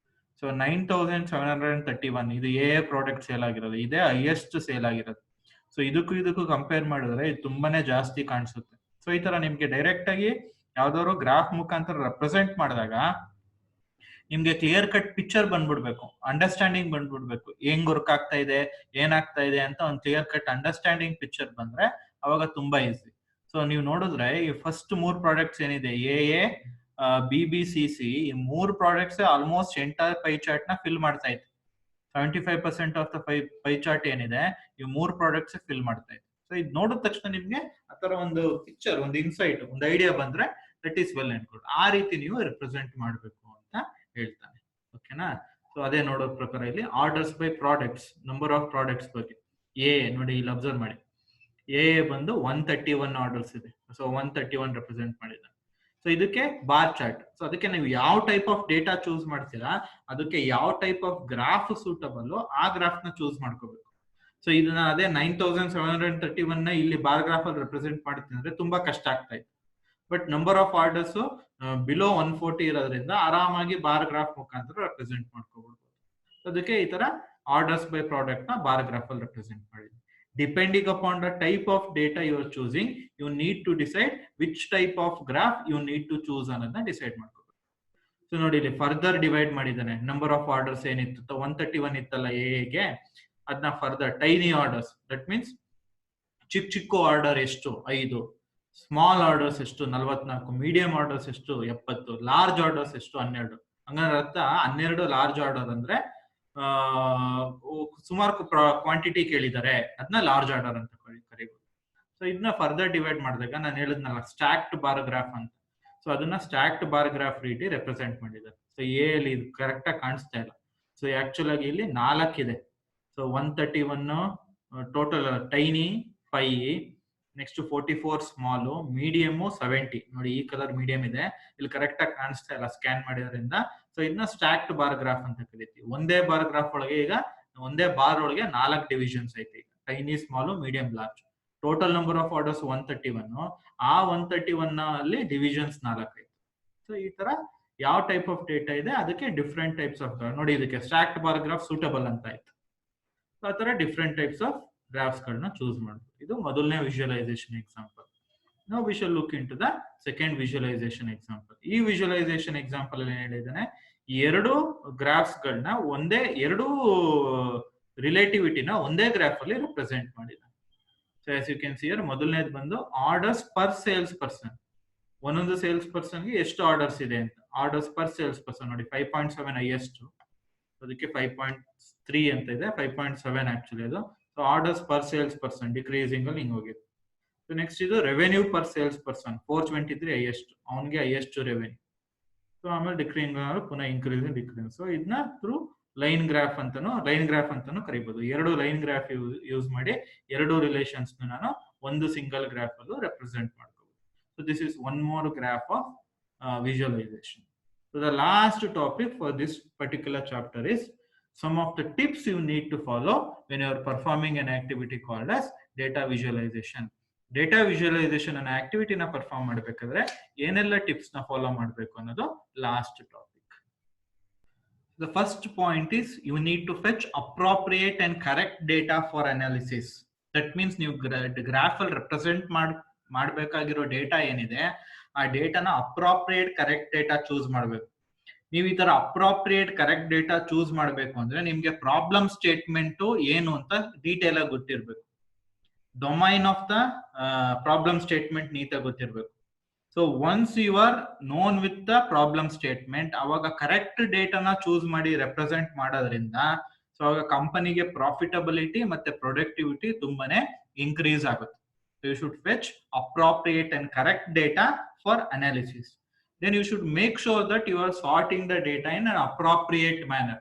ಸೊ 9731 ಇದು ಎ ಪ್ರಾಡಕ್ಟ್ ಸೇಲ್ ಆಗಿರೋದು, ಇದೇ ಹೈಯೆಸ್ಟ್ ಸೇಲ್ ಆಗಿರೋದು. ಸೊ ಇದಕ್ಕೂ ಕಂಪೇರ್ ಮಾಡಿದ್ರೆ ಇದು ತುಂಬಾನೇ ಜಾಸ್ತಿ ಕಾಣಿಸುತ್ತೆ. ಸೊ ಈ ತರ ನಿಮ್ಗೆ ಡೈರೆಕ್ಟ್ ಆಗಿ ಯಾವ್ದಾದ್ರು ಗ್ರಾಫ್ ಮುಖಾಂತರ ರೆಪ್ರೆಸೆಂಟ್ ಮಾಡಿದಾಗ ನಿಮ್ಗೆ ಕ್ಲಿಯರ್ ಕಟ್ ಪಿಕ್ಚರ್ ಬಂದ್ಬಿಡ್ಬೇಕು, ಅಂಡರ್ಸ್ಟ್ಯಾಂಡಿಂಗ್ ಬಂದ್ಬಿಡ್ಬೇಕು, ಹೆಂಗ್ ವರ್ಕ್ ಆಗ್ತಾ ಇದೆ, ಏನಾಗ್ತಾ ಇದೆ ಅಂತ ಒಂದು ಕ್ಲಿಯರ್ ಕಟ್ ಅಂಡರ್ಸ್ಟ್ಯಾಂಡಿಂಗ್ ಪಿಕ್ಚರ್ ಬಂದ್ರೆ ಅವಾಗ ತುಂಬಾ ಈಸಿ. ಸೊ ನೀವು ನೋಡಿದ್ರೆ ಈ ಫಸ್ಟ್ 3 ಪ್ರಾಡಕ್ಟ್ಸ್ ಏನಿದೆ, ಎ BBCC, ಈ 3 products almost entire pi chart ನ ಫಿಲ್ ಮಾಡ್ತಾ ಇತ್ತು. 75% ಆಫ್ ದ ಪೈ ಚಾರ್ಟ್ ಏನಿದೆ ಈ 3 ಪ್ರಾಡಕ್ಟ್ಸ್ ಫಿಲ್ ಮಾಡ್ತಾ ಇತ್ತು. ಸೊ ಇದು ನೋಡಿದ ತಕ್ಷಣ ನಿಮ್ಗೆ ಆತರ ಒಂದು ಪಿಕ್ಚರ್, ಒಂದು ಇನ್ಸೈಟ್, ಒಂದು ಐಡಿಯಾ ಬಂದ್ರೆ that is well and good. ಆ ರೀತಿ ನೀವು ರೆಪ್ರೆಸೆಂಟ್ ಮಾಡಬೇಕು ಅಂತ ಹೇಳ್ತಾನೆ. ಓಕೆನಾ? ಸೊ ಅದೇ ನೋಡೋ ಪ್ರಕಾರ ಇಲ್ಲಿ orders by products, number of products ಬಗ್ಗೆ ಎ ನೋಡಿ, ಇಲ್ಲಿ ಅಬ್ಸರ್ವ್ ಮಾಡಿ. ಎ ಬಂದು 131 ಆರ್ಡರ್ಸ್ ಇದೆ. ಸೊ 131 ರೆಪ್ರೆಸೆಂಟ್ ಮಾಡಿದ್ದಾನೆ. ಸೊ ಇದಕ್ಕೆ ಬಾರ್ ಚಾರ್ಟ್. ಸೊ ಅದಕ್ಕೆ ನೀವು ಯಾವ ಟೈಪ್ ಆಫ್ ಡೇಟಾ ಚೂಸ್ ಮಾಡ್ತೀರಾ, ಅದಕ್ಕೆ ಯಾವ ಟೈಪ್ ಆಫ್ ಗ್ರಾಫ್ ಸೂಟಬಲ್, ಆ ಗ್ರಾಫ್ ನ ಚೂಸ್ ಮಾಡ್ಕೋಬೇಕು. ಸೊ ಇದನ್ನ ಅದೇ 9731 ನ ಇಲ್ಲಿ ಬಾರ್ ಗ್ರಾಫ್ ಅಲ್ಲಿ ರೆಪ್ರೆಸೆಂಟ್ ಮಾಡ್ತೀನಿ ಅಂದ್ರೆ ತುಂಬಾ ಕಷ್ಟ ಆಗ್ತಾ ಇತ್ತು. But number of orders below 140 ಇರೋದ್ರಿಂದ ಆರಾಮಾಗಿ ಬಾರ್ ಗ್ರಾಫ್ ಮುಖಾಂತರ ರೆಪ್ರೆಸೆಂಟ್ ಮಾಡ್ಕೋಬಹುದು. ಅದಕ್ಕೆ ಈ ತರ ಆರ್ಡರ್ಸ್ ಬೈ ಪ್ರಾಡಕ್ಟ್ ನ ಬಾರ್ ಗ್ರಾಫ್ ಅಲ್ಲಿ ರೆಪ್ರೆಸೆಂಟ್ ಮಾಡಿದ್ವಿ. Depending upon the type of data you are choosing, you need to decide which type of graph you need to choose ಅನ್ನೋದನ್ನ ಡಿಸೈಡ್ ಮಾಡ್ಕೋಬೇಕು. ಸೊ ನೋಡಿ ಇಲ್ಲಿ ಫರ್ದರ್ ಡಿವೈಡ್ ಮಾಡಿದ್ದಾನೆ. Number of orders ಏನಿತ್ತು 131 ಇತ್ತಲ್ಲ ಎಗೆ, ಅದನ್ನ further tiny orders, that means ಚಿಕ್ಕ ಆರ್ಡರ್ ಎಷ್ಟು 5, ಸ್ಮಾಲ್ ಆರ್ಡರ್ಸ್ ಎಷ್ಟು 44, ಮೀಡಿಯಂ ಆರ್ಡರ್ಸ್ ಎಷ್ಟು 70, ಲಾರ್ಜ್ ಆರ್ಡರ್ಸ್ ಎಷ್ಟು 12. ಹಂಗಂದ್ರೆ ಅರ್ಥ 12 ಲಾರ್ಜ್ ಆರ್ಡರ್ ಅಂದ್ರೆ ಸುಮಾರು ಕ್ವಾಂಟಿಟಿ ಕೇಳಿದ್ದಾರೆ, ಅದನ್ನ ಲಾರ್ಜ್ ಆರ್ಡರ್ ಅಂತ ಕರಿಬಹುದು. ಸೊ ಇದನ್ನ ಫರ್ದರ್ ಡಿವೈಡ್ ಮಾಡಿದಾಗ ನಾನು ಹೇಳಿದ್ನಲ್ಲ ಸ್ಟ್ಯಾಕ್ಡ್ ಬಾರ್ ಗ್ರಾಫ್ ಅಂತ. ಸೊ ಅದನ್ನ ಸ್ಟ್ಯಾಕ್ಡ್ ಬಾರ್ ಗ್ರಾಫ್ ರೀತಿ ರೆಪ್ರೆಸೆಂಟ್ ಮಾಡಿದ್ದಾರೆ. ಸೊ ಎ ಅಲ್ಲಿ ಇದು ಕರೆಕ್ಟ್ ಆಗಿ ಕಾಣಿಸ್ತಾ ಇಲ್ಲ. ಸೊ ಆಕ್ಚುಲ್ ಆಗಿ ಇಲ್ಲಿ 4 ಇದೆ. So 131 total tiny 5, next 44 small, medium 70. ನೋಡಿ ಈ ಕಲರ್ ಮೀಡಿಯಂ ಇದೆ, ಇಲ್ಲಿ ಕರೆಕ್ಟ್ ಆಗಿ ಕಾಣಿಸ್ತಾ ಇಲ್ಲ ಸ್ಕ್ಯಾನ್ ಮಾಡಿದ್ರಿಂದ. ಸೊ ಇದನ್ನ ಸ್ಟ್ಯಾಕ್ಡ್ ಬಾರ್ ಗ್ರಾಫ್ ಅಂತ ಕರಿತೀವಿ. ಒಂದೇ ಬಾರ್ ಗ್ರಾಫ್ ಒಳಗೆ ಈಗ ಒಂದೇ ಬಾರ್ ಒಳಗೆ 4 ಡಿವಿಷನ್ಸ್ ಐತೆ, tiny, small, medium, large. Total number of orders 131, ಆ 131 ಅಲ್ಲಿ ಡಿವಿಷನ್ಸ್ 4 ಐತೆ. ಸೊ ಈ ತರ ಯಾವ ಟೈಪ್ ಆಫ್ ಡೇಟಾ ಇದೆ ಅದಕ್ಕೆ ಡಿಫ್ರೆಂಟ್ ಟೈಪ್ಸ್ ಆಫ್ ನೋಡಿ, ಇದಕ್ಕೆ ಸ್ಟ್ಯಾಕ್ಡ್ ಬಾರ್ ಗ್ರಾಫ್ ಸೂಟಬಲ್ ಅಂತ ಆಯ್ತು. ಸೊ ಆ ತರ ಡಿಫ್ರೆಂಟ್ ಟೈಪ್ಸ್ ಆಫ್ ಗ್ರಾಫ್ಸ್ ಗಳನ್ನ ಚೂಸ್ ಮಾಡಬಹುದು. ಇದು ಮೊದಲನೇ visualisation example. Now we shall look into the second visualization example. ಈ ವಿಜುವಲೈಸೇಷನ್ ಎಕ್ಸಾಂಪಲ್ ಅಲ್ಲಿ ಏನ್ ಹೇಳಿದಾನೆ, ಎರಡು ಗ್ರಾಫ್ಸ್ ಗಳನ್ನ ಎರಡು ರಿಲೇಟಿವಿಟಿನ ಒಂದೇ ಗ್ರಾಫ್ ಅಲ್ಲಿ ರೆಪ್ರೆಸೆಂಟ್ ಮಾಡಿದ್ದಾನೆ. So as you can see here, ಮೊದಲನೇದು ಬಂದು ಆರ್ಡರ್ಸ್ ಪರ್ ಸೇಲ್ಸ್ ಪರ್ಸನ್. ಒಂದೊಂದು ಸೇಲ್ಸ್ ಪರ್ಸನ್ ಗೆ ಎಷ್ಟು ಆರ್ಡರ್ಸ್ ಇದೆ ಅಂತ. ಆರ್ಡರ್ಸ್ ಪರ್ ಸೇಲ್ಸ್ ಪರ್ಸನ್ ನೋಡಿ 5.7 ಹೈಯೆಸ್ಟ್, ಅದಕ್ಕೆ 5.3 ಅಂತ ಇದೆ, 5.7 ಆಕ್ಚುಲಿ ಅದು. So orders per sales person decreasing ಅಲ್ಲಿ ಹಿಂಗ್ ಹೋಗಿದೆ. ಸೊ ನೆಕ್ಸ್ಟ್ ಇದು revenue per sales person 423 highest, ಅವನಿಗೆ ಹೈಯೆಸ್ಟ್ ರೆವೆನ್ಯೂ. ಸೊ ಆಮೇಲೆ ಡಿಕ್ರೀಸಿಂಗ್ ಪುನಃ ಇನ್ಕ್ರೀಸಿಂಗ್ ಡಿಕ್ರೀಸಿಂಗ್. ಸೊ ಇದನ್ನ ಥ್ರೂ ಲೈನ್ ಗ್ರಾಫ್ ಅಂತಾನು ಕರಿಬಹುದು. ಎರಡು ಲೈನ್ ಗ್ರಾಫ್ ಯೂಸ್ ಮಾಡಿ ಎರಡು ರಿಲೇಷನ್ಸ್ ನಾನು ಒಂದು ಸಿಂಗಲ್ ಗ್ರಾಫ್ ಅಲ್ಲೂ ರೆಪ್ರೆಸೆಂಟ್ ಮಾಡ್ಕೋಬಹುದು. So this is one more graph of visualization. So the last topic for this particular chapter is some of the tips you need to follow when you are performing an activity called as data visualization. Data visualisation ಅನ್ನ activity ನ perform ಮಾಡಬೇಕಾದ್ರೆ ಏನೆಲ್ಲ tips ನ follow ಮಾಡಬೇಕು ಅನ್ನೋದು last topic. The first point is you need to fetch appropriate and correct data for analysis. That means ನೀವು graph ಅಲ್ಲಿ represent ಮಾಡಬೇಕಾಗಿರೋ ಡೇಟಾ ಏನಿದೆ, ಆ ಡೇಟಾನ ಅಪ್ರೋಪ್ರಿಯೇಟ್ ಕರೆಕ್ಟ್ ಡೇಟಾ ಚೂಸ್ ಮಾಡಬೇಕು. ನೀವು ಈ ತರ ಅಪ್ರೋಪ್ರಿಯೇಟ್ ಕರೆಕ್ಟ್ ಡೇಟಾ ಚೂಸ್ ಮಾಡಬೇಕು ಅಂದ್ರೆ ನಿಮ್ಗೆ ಪ್ರಾಬ್ಲಮ್ ಸ್ಟೇಟ್ಮೆಂಟ್ ಏನು ಅಂತ ಡೀಟೇಲ್ ಆಗಿ ಗೊತ್ತಿರಬೇಕು. Domain of the problem statement ನೀಟಾಗಿ ಗೊತ್ತಿರಬೇಕು. So once you are known with the problem statement, ಅವಾಗ ಕರೆಕ್ಟ್ ಡೇಟಾನ ಚೂಸ್ ಮಾಡಿ ರೆಪ್ರೆಸೆಂಟ್ ಮಾಡೋದ್ರಿಂದ ಸೊ ಅವಾಗ ಕಂಪನಿಗೆ ಪ್ರಾಫಿಟಬಿಲಿಟಿ ಮತ್ತೆ ಪ್ರೊಡಕ್ಟಿವಿಟಿ ತುಂಬಾನೇ ಇನ್ಕ್ರೀಸ್ ಆಗುತ್ತೆ. So you should fetch appropriate and correct data for analysis. Then you should make sure that you are sorting the data in an appropriate manner.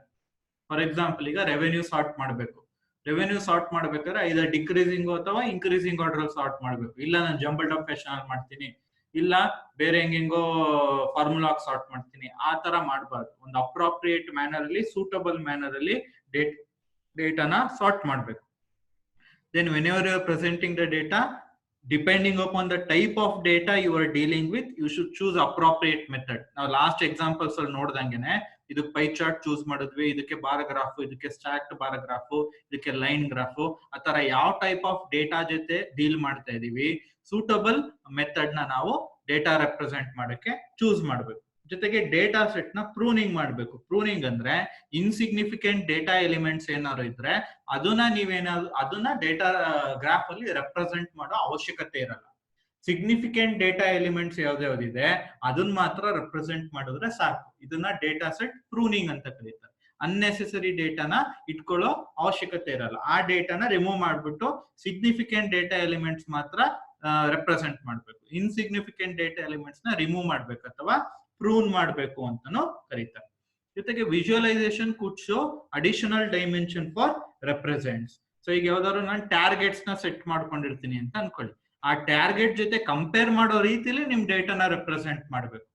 For example, ಈಗ revenue sort ಮಾಡಬೇಕು. Revenue sort ಮಾಡ್ಬೇಕಾದ್ರೆ either decreasing ಅಥವಾ increasing order sort ಮಾಡಬೇಕು. ಇಲ್ಲ ನಾನು jumbled up fashion ಮಾಡ್ತೀನಿ, ಇಲ್ಲ ಬೇರೆ ಹೆಂಗೋ ಫಾರ್ಮುಲಾ ಸಾರ್ಟ್ ಮಾಡ್ತೀನಿ, ಆ ತರ ಮಾಡಬಾರ್ದು. ಒಂದು ಅಪ್ರಾಪ್ರಿಯೇಟ್ ಮ್ಯಾನರ್ ಅಲ್ಲಿ, ಸೂಟಬಲ್ ಮ್ಯಾನರ್ ಅಲ್ಲಿ ಡೇಟಾನ ಸಾರ್ಟ್ ಮಾಡಬೇಕು. Then whenever you are presenting the data, depending upon the type of data you are dealing with, you should choose appropriate method. Now last examples ಅಲ್ಲಿ ನೋಡ್ದಂಗೆನೆ ಇದಕ್ಕೆ ಪೈ ಚಾರ್ಟ್ ಚೂಸ್ ಮಾಡಿದ್ವಿ, ಇದಕ್ಕೆ bar graph, ಇದಕ್ಕೆ stacked bar graph, ಇದಕ್ಕೆ line graph, ಆ ತರ ಯಾವ type of data ಜೊತೆ ಡೀಲ್ ಮಾಡ್ತಾ ಇದೀವಿ, ಸೂಟಬಲ್ ಮೆಥಡ್ ನ ನಾವು ಡೇಟಾ ರೆಪ್ರೆಸೆಂಟ್ ಮಾಡಕ್ಕೆ ಚೂಸ್ ಮಾಡಬೇಕು. ಜೊತೆಗೆ ಡೇಟಾ ಸೆಟ್ ನ ಪ್ರೂನಿಂಗ್ ಮಾಡಬೇಕು. ಪ್ರೂನಿಂಗ್ ಅಂದ್ರೆ ಇನ್ಸಿಗ್ನಿಫಿಕೆಂಟ್ ಡೇಟಾ ಎಲಿಮೆಂಟ್ಸ್ ಏನಾದ್ರು ಇದ್ರೆ ಅದನ್ನ ಡೇಟಾ ಗ್ರಾಫ್ ಅಲ್ಲಿ ರೆಪ್ರೆಸೆಂಟ್ ಮಾಡೋ ಅವಶ್ಯಕತೆ ಇರಲ್ಲ. ಸಿಗ್ನಿಫಿಕೆಂಟ್ ಡೇಟಾ ಎಲಿಮೆಂಟ್ಸ್ ಯಾವ್ದಾವ್ದಿದೆ ಅದನ್ನ ಮಾತ್ರ ರೆಪ್ರೆಸೆಂಟ್ ಮಾಡಿದ್ರೆ ಸಾಕು. ಇದನ್ನ ಡೇಟಾ ಸೆಟ್ ಪ್ರೂನಿಂಗ್ ಅಂತ ಕರೀತಾರೆ. ಅನ್ನೆಸೆಸರಿ ಡೇಟಾನ ಇಟ್ಕೊಳ್ಳೋ ಅವಶ್ಯಕತೆ ಇರಲ್ಲ. ಆ ಡೇಟಾನ ರಿಮೂವ್ ಮಾಡ್ಬಿಟ್ಟು ಸಿಗ್ನಿಫಿಕೆಂಟ್ ಡೇಟಾ ಎಲಿಮೆಂಟ್ಸ್ ಮಾತ್ರ ರೆಪ್ರೆಸೆಂಟ್ ಮಾಡ್ಬೇಕು. ಇನ್ಸಿಗ್ನಿಫಿಕೆಂಟ್ ಡೇಟಾ ಎಲಿಮೆಂಟ್ಸ್ ನ ರಿಮೂವ್ ಮಾಡ್ಬೇಕು ಅಥವಾ ಪ್ರೂನ್ ಮಾಡಬೇಕು ಅಂತಾನು ಕರೀತಾರೆ. ಜೊತೆಗೆ visualisation could show additional dimension for represents. So ಈಗ ಯಾವ್ದಾದ್ರು ನಾನು ಟಾರ್ಗೆಟ್ಸ್ ನ ಸೆಟ್ ಮಾಡ್ಕೊಂಡಿರ್ತೀನಿ ಅಂತ ಅನ್ಕೊಳ್ಳಿ, ಆ ಟಾರ್ಗೆಟ್ ಜೊತೆ ಕಂಪೇರ್ ಮಾಡೋ ರೀತಿಲಿ ನಿಮ್ ಡೇಟಾನ ರೆಪ್ರೆಸೆಂಟ್ ಮಾಡಬೇಕು.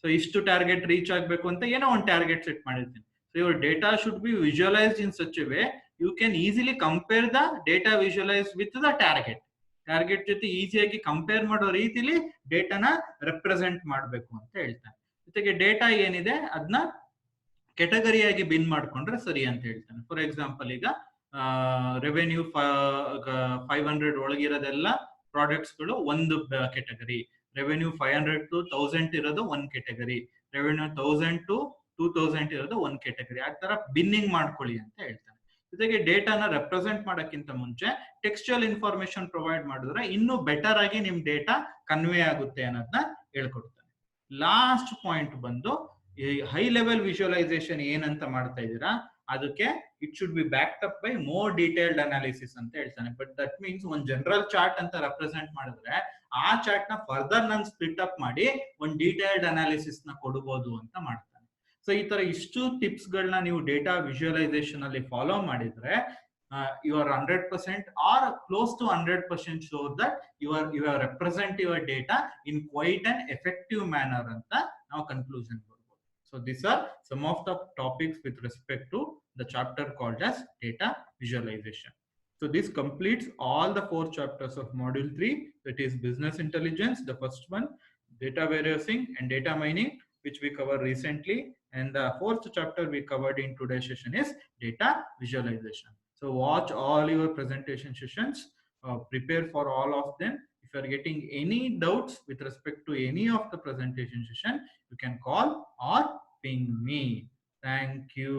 ಸೊ ಇಷ್ಟು ಟಾರ್ಗೆಟ್ ರೀಚ್ ಆಗ್ಬೇಕು ಅಂತ ಏನೋ ಒಂದು ಟಾರ್ಗೆಟ್ ಸೆಟ್ ಮಾಡಿರ್ತೀನಿ. So your data should be visualised in such a way you can easily compare the data visualise with the target. Target ಜೊತೆ ಈಸಿಯಾಗಿ ಕಂಪೇರ್ ಮಾಡೋ ರೀತಿಲಿ ಡೇಟಾನ ರೆಪ್ರೆಸೆಂಟ್ ಮಾಡಬೇಕು ಅಂತ ಹೇಳ್ತಾನೆ. ಜೊತೆಗೆ ಡೇಟಾ ಏನಿದೆ ಅದನ್ನ ಕೆಟಗರಿಯಾಗಿ ಬಿನ್ ಮಾಡ್ಕೊಂಡ್ರೆ ಸರಿ ಅಂತ ಹೇಳ್ತಾನೆ. ಫಾರ್ ಎಕ್ಸಾಂಪಲ್, ಈಗ ರೆವೆನ್ಯೂ 500 ಒಳಗಿರೋದೆಲ್ಲ ಪ್ರಾಡಕ್ಟ್ಸ್ ಗಳು ಒಂದು ಕೆಟಗರಿ, ರೆವೆನ್ಯೂ 500 to 1000 ಇರೋದು ಒಂದ್ ಕೆಟಗರಿ, ರೆವೆನ್ಯೂ 1000 to 2000 ಇರೋದು ಒಂದ್ ಕೆಟಗರಿ. ಆ ತರ ಬಿನ್ನಿಂಗ್ ಮಾಡ್ಕೊಳ್ಳಿ ಅಂತ ಹೇಳ್ತಾನೆ. ಜೊತೆಗೆ ಡೇಟಾನ ರೆಪ್ರೆಸೆಂಟ್ ಮಾಡಕ್ಕಿಂತ ಮುಂಚೆ ಟೆಕ್ಸ್ಚುಯಲ್ ಇನ್ಫಾರ್ಮೇಶನ್ ಪ್ರೊವೈಡ್ ಮಾಡಿದ್ರೆ ಇನ್ನೂ ಬೆಟರ್ ಆಗಿ ನಿಮ್ ಡೇಟಾ ಕನ್ವೆ ಆಗುತ್ತೆ ಅನ್ನೋದನ್ನ ಹೇಳ್ಕೊಡ್ತಾನೆ. ಲಾಸ್ಟ್ ಪಾಯಿಂಟ್ ಬಂದು ಹೈ ಲೆವೆಲ್ ವಿಜುವಲೈಸೇಷನ್ ಏನಂತ ಮಾಡ್ತಾ ಇದ್ದೀರಾ ಅದಕ್ಕೆ it should be backed up by more detailed analysis ಅಂತ ಹೇಳ್ತಾನೆ. ಬಟ್ ದಟ್ ಮೀನ್ಸ್ ಒಂದು ಜನರಲ್ ಚಾರ್ಟ್ ಅಂತ ರೆಪ್ರೆಸೆಂಟ್ ಮಾಡಿದ್ರೆ ಆ ಚಾರ್ಟ್ ನ ಫರ್ದರ್ ನಾನು ಸ್ಪ್ಲಿಟ್ ಅಪ್ ಮಾಡಿ ಒಂದು ಡೀಟೇಲ್ಡ್ ಅನಾಲಿಸಿಸ್ ನ ಕೊಡಬಹುದು ಅಂತ ಮಾಡ್ತಾನೆ. ಸೊ ಈ ತರ ಇಷ್ಟು ಟಿಪ್ಸ್ ಗಳನ್ನ ನೀವು ಡೇಟಾ ವಿಜುವಲೈಸೇಷನ್ ಅಲ್ಲಿ ಫಾಲೋ ಮಾಡಿದ್ರೆ you are 100% or close to 100% sure that you are represent your data in quite an effective manner anta now conclusion barbodu. So these are some of the topics with respect to the chapter called as data visualization. So this completes all the 4 chapters of module 3, that is business intelligence, the first one, data warehousing and data mining, which we covered recently, and the 4th chapter we covered in today's session is data visualization. So watch all your presentation sessions, prepare for all of them. If you are getting any doubts with respect to any of the presentation session, you can call or ping me. Thank you.